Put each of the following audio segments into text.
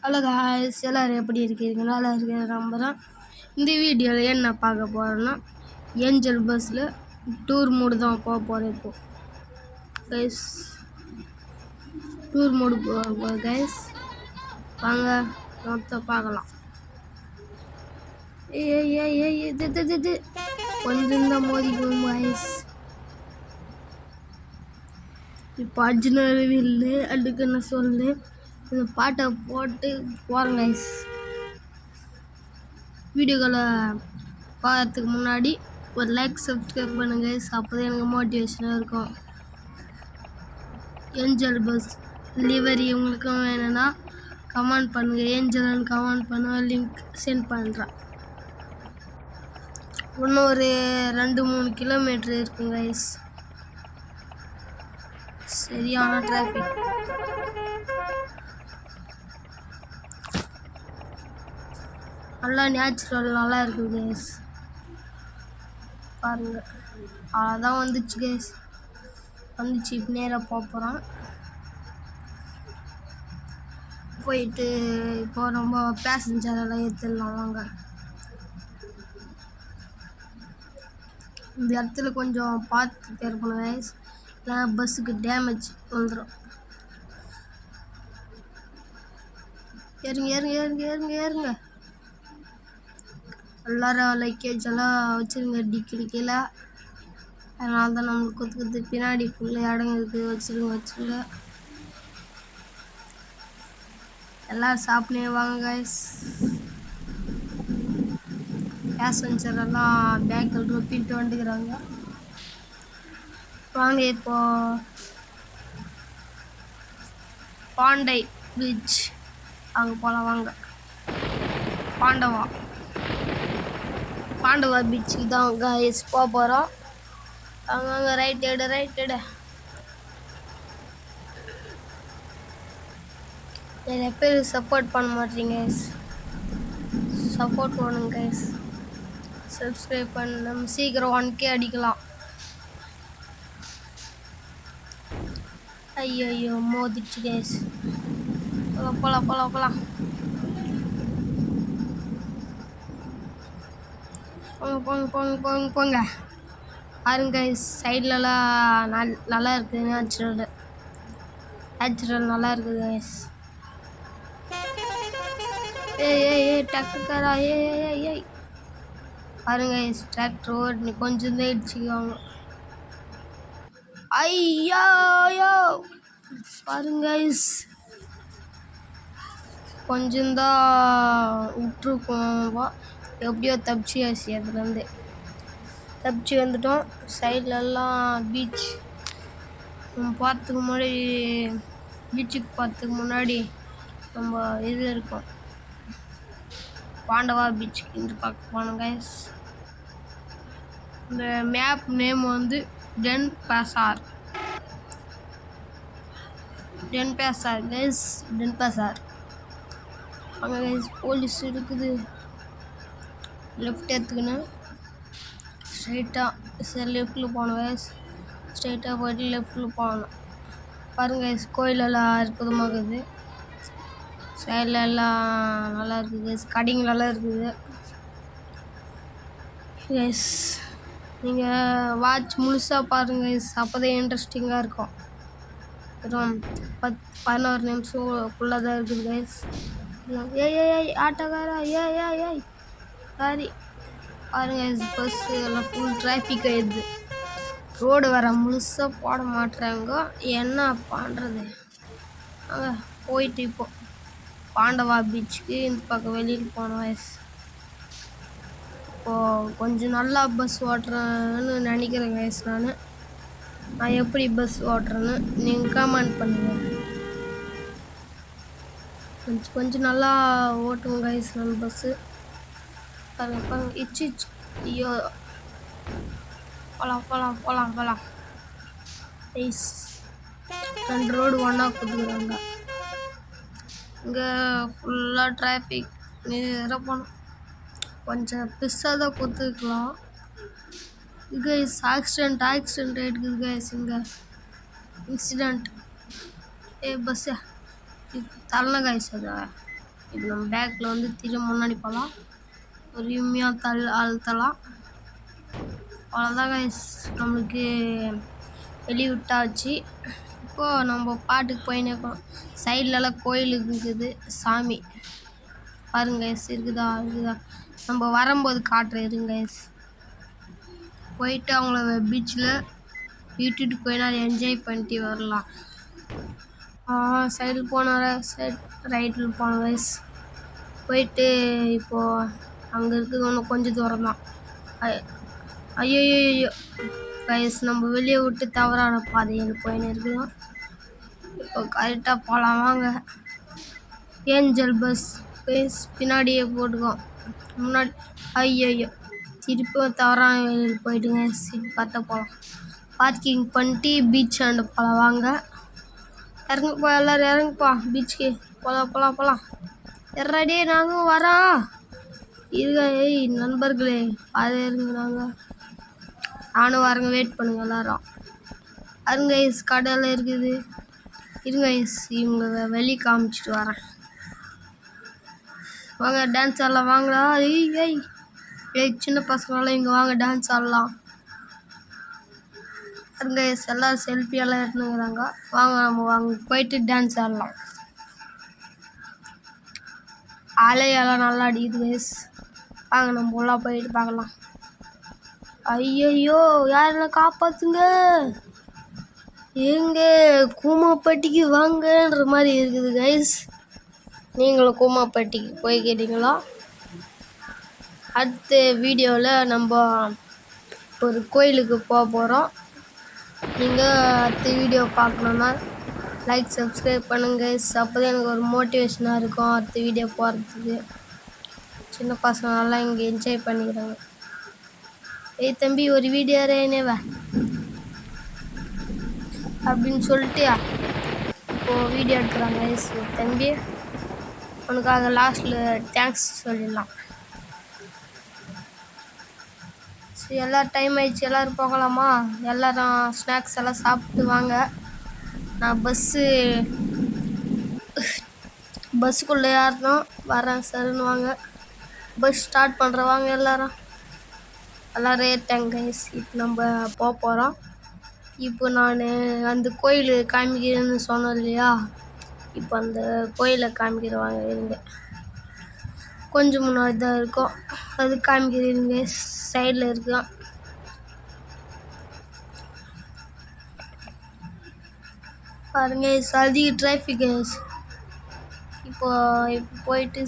Hello guys, எல்லோரும் எப்படி இருக்கீங்க? நல்லா இருக்கிற நம்புகிறேன். இந்த வீடியோவில் என்ன பார்க்க போகிறோன்னா, ஏஞ்சல் பஸ்ஸில் டூர் மூடு தான் போக போகிறேன். இப்போது கைஸ் டூர் மூடு போக கைஸ் வாங்க மொத்தம் பார்க்கலாம். இது கொஞ்சம் தான் மோதிக்கும் கைஸ். இப்போ அர்ஜுனர் இல்லை அதுக்கு என்ன சொல்லு, இந்த பாட்டை போட்டு போகிறேன் கைஸ். வீடியோக்களை பார்க்கறதுக்கு முன்னாடி ஒரு லைக் சப்ஸ்கிரைப் பண்ணுங்க கைஸ், அப்போ தான் எனக்கு மோட்டிவேஷனாக இருக்கும். ஏஞ்சல் பஸ் டெலிவரி உங்களுக்கும் வேணும்னா கமெண்ட் பண்ணுங்கள். ஏஞ்சல்னு கமெண்ட் பண்ண லிங்க் சென்ட் பண்ணுறேன். இன்னும் ஒரு 2-3 கிலோமீட்டர் இருக்குங்க கைஸ். சரியான டிராஃபிக். நல்லா நேச்சுரல் நல்லா இருக்குது கைஸ். பாருங்க, அதான் வந்துச்சு கைஸ். வந்துச்சு இப்போ நேராக போகிறோம். போயிட்டு இப்போ ரொம்ப பேசஞ்சரெல்லாம் ஏற்றிடலாம் வாங்க. இந்த இடத்துல கொஞ்சம் பார்த்து இருக்கணும் கைஸ், இல்லைனா பஸ்ஸுக்கு டேமேஜ் வந்துடும். ஏறுங்க ஏறுங்க ஏறுங்க ஏறுங்க ஏறுங்க. எல்லாரும் லக்கேஜ் எல்லாம் வச்சுருங்க டிக்கிரி கீழே. அதனால தான் நம்மளுக்கு குத்து பின்னாடி ஃபுல்லாக இடம் இருக்குது. வச்சுருங்க. எல்லோரும் சாப்பிட்டே வாங்க கைஸ். பேசஞ்சர் எல்லாம் பேக்கில் ரொப்பிட்டு வந்துக்கிறாங்க. வாங்க இப்போ பாண்டை பீச் அங்கே போகலாம் வாங்க. பாண்டவா பீச்சுக்கு தான் கைஸ் போக போகிறோம். அங்கே ரைட் எடு. நிறைய பேர் சப்போர்ட் பண்ண மாட்டீங்க கைஸ், சப்போர்ட் பண்ணுங்க கைஸ். சப்ஸ்கிரைப் பண்ண நம்ம சீக்கிரம் 1K அடிக்கலாம். ஐயோ மோதிச்சு கைஸ். போகலாம். போங்க. பாருங்க கைஸ், சைட்லலாம் நல்லா இருக்குது. நேச்சுரல் நல்லா இருக்குது கைஸ். ஏய் டக்குக்காரா ஏய் பாருங்க கைஸ், டிராக்டர் ஓட்டு கொஞ்சம் தான் இடிச்சுக்குவாங்க. ஐயோ பாருங்க கைஸ், கொஞ்சம் தான் விட்டுருக்கோம். எப்படியோ தப்பிச்சு அதுலேருந்து தப்பிச்சு வந்துட்டோம். சைட்லலாம் பீச் பீச்சுக்கு போகிறதுக்கு முன்னாடி நம்ம இது இருக்கும், பாண்டவா பீச்சுக்கு இந்த பக்கம் போனோம் கைஸ். இந்த மேப் நேம் வந்து டென்பசார் கைஸ். டென்பசார் அங்கே கைஸ் போலீஸ் இருக்குது. லெஃப்ட் எடுத்துக்கணும், ஸ்ட்ரைட்டாக லெஃப்டில் போகணும் கைஸ். ஸ்ட்ரைட்டாக போய்ட்டு லெஃப்டில் போகணும். பாருங்க கைஸ், கோயிலெல்லாம் அற்புதமாக இருக்குது. சைடில் எல்லாம் நல்லா இருக்குது, கடைங்களெல்லாம் இருக்குது கைஸ். நீங்கள் வாட்ச் முழுசாக பாருங்க கைஸ், அப்போ தான் இன்ட்ரெஸ்டிங்காக இருக்கும். 11 நிமிஷம்குள்ளே தான் இருக்குது கைஸ். ஏய் ஆட்டோக்காரா ஏய் சாரி. பாருங்க பஸ் எல்லாம் ஃபுல் டிராஃபிக் ஆயிடுது. ரோடு வேறு முழுசாக போட மாட்டுறாங்க, என்ன பண்ணுறது. அங்கே போயிட்டு இப்போ பாண்டவா பீச்சுக்கு இந்த பக்கம் வெளியில் போனோம் கைஸ். இப்போது கொஞ்சம் நல்லா பஸ் ஓட்டுறேன்னு நினைக்கிறேன் கைஸ். நான் எப்படி பஸ் ஓட்டுறேன்னு நீங்கள் கமெண்ட் பண்ணுங்கள். கொஞ்சம் நல்லா ஓட்டுவோம் கைஸ் நான் பஸ்ஸு. பாருங்க இச்சு ஐயோ. போகலாம் கைஸ். 2 ரோடு ஒன்றா கொடுத்துக்கிறாங்க. இங்கே ஃபுல்லாக டிராஃபிக். நேராக போகணும். கொஞ்சம் பெருசாக தான் கொடுத்துருக்கலாம். கைஸ் ஆக்சிடென்ட் ஆகிடுக்குது கைஸ். இங்கே இன்சிடெண்ட். பஸ்ஸு தரணும் கைஸ். அதை இப்போ நம்ம பேக்கில் வந்து திரும்ப முன்னாடி போகலாம், பொறுமையாக அழுத்தலாம். அவ்வளோதான் கைஸ், நம்மளுக்கு வெளியே விட்டாச்சு. இப்போது நம்ம பாட்டுக்கு போயின்னு இருக்கோம். சைட்லலாம் கோயில் இருக்குது, சாமி பாருங்க கைஸ், இருக்குதா. நம்ம வரும்போது காட்டுறேன் இருங்க கைஸ். போயிட்டு அவங்கள பீச்சில் விட்டுட்டு போய் நான் என்ஜாய் பண்ணிட்டு வரலாம். சைடில் போனார சைட் ரைட்டில் போனோம் கைஸ். போயிட்டு இப்போது அங்கே இருக்குது ஒன்று கொஞ்சம் தூரம் தான். ஐயோ கைஸ், நம்ம வெளியே விட்டு தவறான பாதையில் போயின்னு இருக்குதோம். இப்போ கரெக்டாக போகலாம் வாங்க. ஏஞ்சல் பஸ் கைஸ் பின்னாடியே போட்டுக்கோம். முன்னாடி ஐயோ திருப்பியும் தவறான வழியில் போயிட்டுங்க. சீட் பார்த்தா போகலாம். பார்க்கிங் பண்ணிட்டு பீச் ஆண்டு போகலாம் வாங்க. இறங்குப்பா எல்லோரும் இறங்குப்பா, பீச்சுக்கு போகலாம். எறடே நாங்கள் வரோம் இருங்க. நண்பர்களே அதை இருங்க, நானும் வரங்க, வெயிட் பண்ணுங்க எல்லாரும். அருங்க ஐஸ் கடையில் இருக்குது, இருங்க ஐஸ் இவங்க வெளியே காமிச்சிட்டு வரேன். வாங்க டான்ஸ் ஆடலாம் வாங்கடா. ஏய் சின்ன பசங்களாம் இங்கே வாங்க டான்ஸ் ஆடலாம். அருங்க ஐஸ் எல்லோரும் செல்ஃபியெல்லாம் எடுத்துக்கிறாங்க. வாங்க நம்ம போயிட்டு டான்ஸ் ஆடலாம். அலையெல்லாம் நல்லா அடிக்குது கைஸ். வாங்க நம்ம உள்ளே போயிட்டு பார்க்கலாம். ஐயோ யாருன்னா காப்பாற்றுங்க, எங்க கூமாப்பட்டிக்கு வாங்கன்ற மாதிரி இருக்குது கைஸ். நீங்களும் கூமாப்பட்டிக்கு போய் கேட்டீங்களா? அடுத்த வீடியோவில் நம்ம ஒரு கோயிலுக்கு போக போகிறோம். நீங்கள் அடுத்த வீடியோ பார்க்கணுன்னா லைக் சப்ஸ்கிரைப் பண்ணுங்க கைஸ். அப்போ தான் எனக்கு ஒரு மோட்டிவேஷனாக இருக்கும் அடுத்த வீடியோ போகிறதுக்கு. சின்ன பசங்களாம் இங்கே என்ஜாய் பண்ணிக்கிறாங்க. ஏய் தம்பி ஒரு வீடியோ ரேனேவா அப்படின்னு சொல்லிட்டு இப்போது வீடியோ எடுக்கிறாங்க கைஸ். தம்பி உனக்காக லாஸ்ட்டில் தேங்க்ஸ் சொல்லிடலாம். சரி எல்லோரும் டைம் ஆயிடுச்சு, எல்லோரும் போகலாமா? எல்லோரும் ஸ்நாக்ஸ் எல்லாம் சாப்பிட்டு வாங்க. நான் பஸ்ஸுக்குள்ளே யாருனும் வரேன் சரின்னு வாங்க. பஸ் ஸ்டார்ட் பண்ணுறவாங்க எல்லோரும் ஏறிட்டாங்க கைஸ். இப்போ நம்ம போக போகிறோம். இப்போ நான் அந்த கோயில் காமிக்கிறேன்னு சொன்னேன் இல்லையா, இப்போ அந்த கோயிலை காமிக்கிறவாங்க இருங்க. கொஞ்சம் முன்னாடி தான் இருக்கும், அது காமிக்கிறீங்க சைடில் இருக்கலாம். பாருங்க அதிக டிராஃபிக். இப்போ போயிட்டு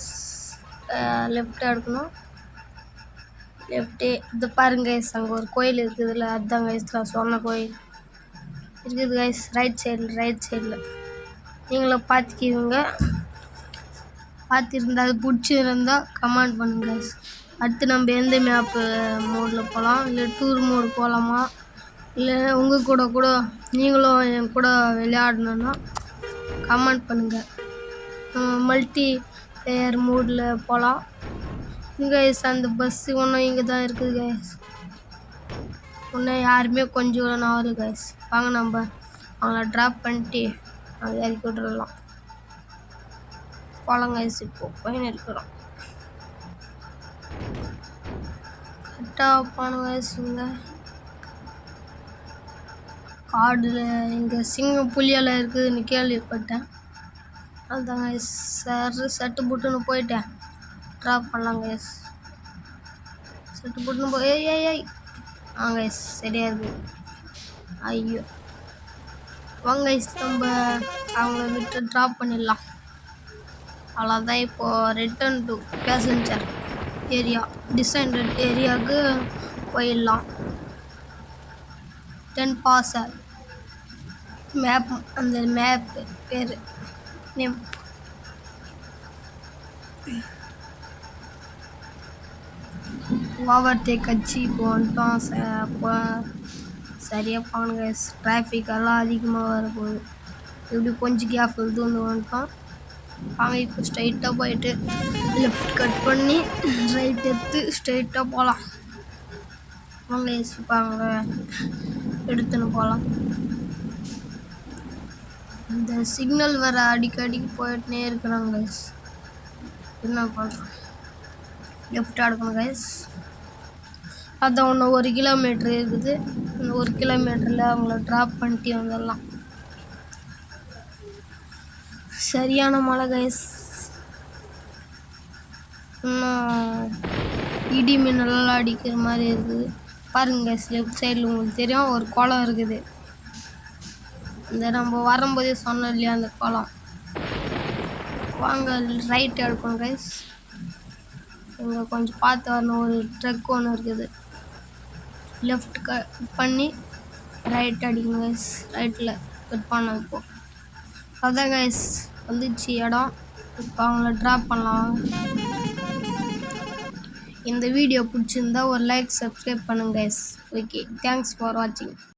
லெஃப்ட் எடுக்கணும். லெஃப்டே இது பாருங்க கைஸ், அங்கே ஒரு கோயில் இருக்குதுல்ல, அதுதான் கைஸ் நான் சொன்ன கோயில் இருக்குது கைஸ். ரைட் சைடில் நீங்களும் பார்த்துக்கிங்க. பார்த்துருந்தா அது பிடிச்சிருந்தா கமெண்ட் பண்ணுங்க கைஸ். அடுத்து நம்ம எந்த மேப்பு மோடில் போகலாம், இல்லை டூர் மோடு போகலாமா, இல்லை உங்கள் கூட நீங்களும் என் கூட விளையாடணுன்னா கமெண்ட் பண்ணுங்கள். மல்டி பிளேயர் மோடில் போகலாம். கைஸ் அந்த பஸ்ஸு ஒன்றும் இங்கே தான் இருக்குது கைஸ். இன்னும் யாருமே கொஞ்சம் நவரு கைஸ். வாங்க நம்ம அவங்கள ட்ராப் பண்ணிட்டு அவங்க இறக்கி விட்டுடலாம். போகலாம் கைஸ். இப்போது போயின்னு இருக்கிறோம். கரெக்டாக போகணும் கைஸ். இங்கே காடில் இங்கே சிங்கம் புலியெல்லாம் இருக்குதுன்னு கேள்விப்பட்டேன். அதுதான் கைஸ் சட்டு புட்டுன்னு போயிட்டேன். ட்ராப் பண்ணலாம் கைஸ். சட்டு புட்டுன்னு போய் ஏய் கைஸ் சரியா இருக்குது. ஐயோ வாங்க கைஸ் நம்ம அவங்கள விட்டு ட்ராப் பண்ணிடலாம். அவ்வளோதான். இப்போது return to passenger area designed ஏரியாவுக்கு போயிடலாம். 10 பார்சல் மேப், அந்த மேப் பேர் நேம் ஓவர்டேக் கட்சி இப்போ வந்துட்டோம். அப்போ சரியாக போகணுங்க. டிராஃபிக் எல்லாம் அதிகமாக வரப்போகுது. இப்படி கொஞ்சம் கேப் இது வந்துட்டோம். வாங்க இப்போ ஸ்ட்ரைட்டாக போயிட்டு லெஃப்ட் கட் பண்ணி ரைட் எடுத்து ஸ்ட்ரைட்டாக போகலாம். வாங்க யோசிப்பாங்க எடுத்துன்னு போகலாம். இந்த சிக்னல் வர அடிக்கடிக்கு போயிட்டுனே இருக்கிறாங்க. என்ன பண்ணுறோம், லெஃப்ட் எடுக்கணும் கைஸ். அதான் ஒன்று 1 கிலோமீட்ரு இருக்குது. இந்த 1 கிலோமீட்டரில் அவங்கள ட்ராப் பண்ணிட்டு வந்துடலாம். சரியான மழை கைஸ். இன்னும் இடி மின்னலாம் அடிக்கிற மாதிரி இருக்குது. பாருங்க கைஸ், லெஃப்ட் சைடில் உங்களுக்கு தெரியும் ஒரு குளம் இருக்குது. இந்த நம்ம வரும்போதே சொன்னோம் இல்லையா அந்த குளம். வாங்க ரைட் எடுக்கணும் கைஸ். இங்கே கொஞ்சம் பார்த்து வரணும். ஒரு ட்ரக் ஒன்று இருக்குது. லெஃப்ட் பண்ணி ரைட் அடிக்கணும் கைஸ். ரைட்டில் கட் பண்ணோம். இப்போ அதான் கைஸ் வந்துச்சு இடம். இப்போ அவங்கள ட்ராப் பண்ணலாம். இந்த வீடியோ பிடிச்சிருந்தா ஒரு லைக், சப்ஸ்கிரைப் பண்ணுங்க கைஸ். ஓகே, தேங்க்ஸ் ஃபார் வாட்சிங்.